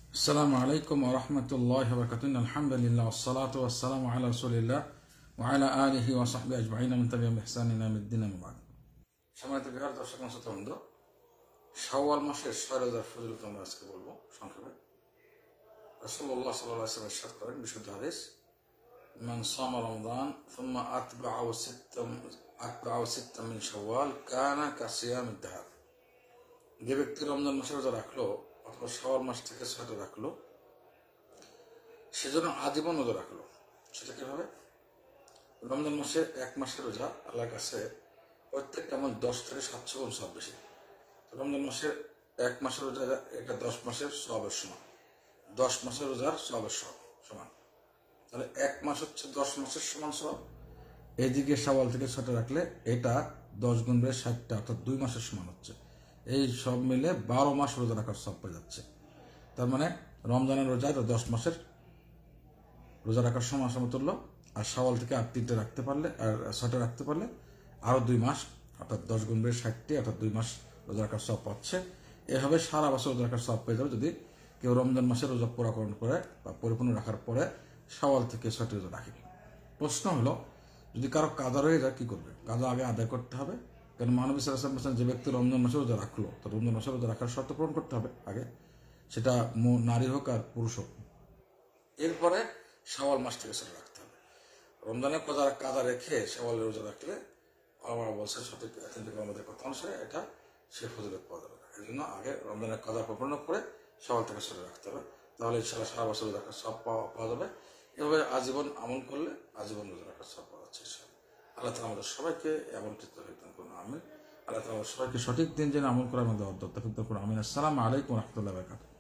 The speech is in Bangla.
السلام عليكم ورحمة الله وبركاته. الحمد لله والصلاة والسلام على رسول الله وعلى آله وصحبه أجمعين من تبعهم بإحسان إلى يوم الدين أما بعد. সম্মানিত বিহার দর্শক শ্রোতাবৃন্দ, শাওয়াল মাসের ৬ রোজার ফজিলত আমরা আজকে বলবো সংক্ষেপে। রাসূলুল্লাহ সাল্লাল্লাহু আলাইহি ওয়াসাল্লাম ইরশাদ করেন, বিশুদ্ধ হাদিস, মান সামা রমাদান সুম্মা আতবাআহু সিত্তান মিন শাওয়াল কানা কাসিয়ামিদ দাহর। যে ব্যক্তি রমজান মাসে রোজা রাখলো অথবা শাওয়াল মাস থেকে ৬টা রাখলো, সেজন্য আজীবন রোজা রাখলো। সেটা কিভাবে? রমজান মাসে ১ মাসের রোজা আল্লাহর কাছে প্রত্যেকটা আমার ১০ থেকে ৭০০ গুণ সব বেশি। রমজান মাসের ১ মাসের রোজা এটা ১০ মাসের সওয়াবের সমান, ১০ মাসের রোজার সওয়াবের সমান। তাহলে ১ মাস হচ্ছে ১০ মাসের সমান সওয়াব। এইদিকে শাওয়াল থেকে ৬টা রাখলে এটা ১০ গুণ বেড়ে ৬০টা, অর্থাৎ ২ মাসের সমান হচ্ছে। এই সব মিলে ১২ মাস রোজা রাখার সব পেয়ে যাচ্ছে। তার মানে রমজানের রোজা এটা ১০ মাসের রোজা রাখার সমান সমতুল্য। আর শাওয়াল থেকে আর ৩টে রাখতে পারলে, আর ৬টা রাখতে পারলে আরও ২ মাস, অর্থাৎ ১০ গুণ বেড়ে ৬০টি, অর্থাৎ ২ মাস রোজা রাখার সব পাচ্ছে। এভাবে সারা বছর রোজা রাখার সব পেয়ে যাবে যদি কেউ রমজান মাসে রোজা পুরাকরণ করে বা পরিপূর্ণ রাখার পরে শাওয়াল থেকে ৬টি রোজা রাখে। প্রশ্ন হলো, যদি কারো কাজা রয়ে যায় কি করবে? কাজা আগে আদায় করতে হবে। কারণ মহানবী সাল্লাল্লাহু আলাইহি ওয়াসাল্লাম যে ব্যক্তি রমজান মাসে রোজা রাখলো, তো রমজান মাসে রোজা রাখার শর্ত পূরণ করতে হবে আগে, সেটা নারী হোক আর পুরুষ হোক। এরপরে শাওয়াল মাস থেকে সেটা রাখতে হবে। রমজানের কাজা রেখে শাওয়ালের রোজা রাখলে আমরা বলছে সঠিক আমাদের কথা অনুসারে এটা সে ফজিলত পাওয়া যাবে। এই জন্য আগে রমজানের কাজা পূর্ণ করে শাওয়াল থেকে সেটা রাখতে হবে, তাহলে সারা বছর রোজা রাখার সব পাওয়া যাবে। এভাবে আজীবন আমল করলে আজীবন রোজা রাখার সব পাওয়া যাচ্ছে। আল্লাহ তাআলা আমাদের সবাইকে এমন তৌফিক দান করুন, আমিন। আল্লাহ তাআলা আমাদের সবাইকে সঠিক দিন জেনে আমল করার মধ্যে তৌফিক দান করুন, আমিন। আসসালামু আলাইকুম ওয়া রাহমাতুল্লাহি ওয়া বারাকাতুহু।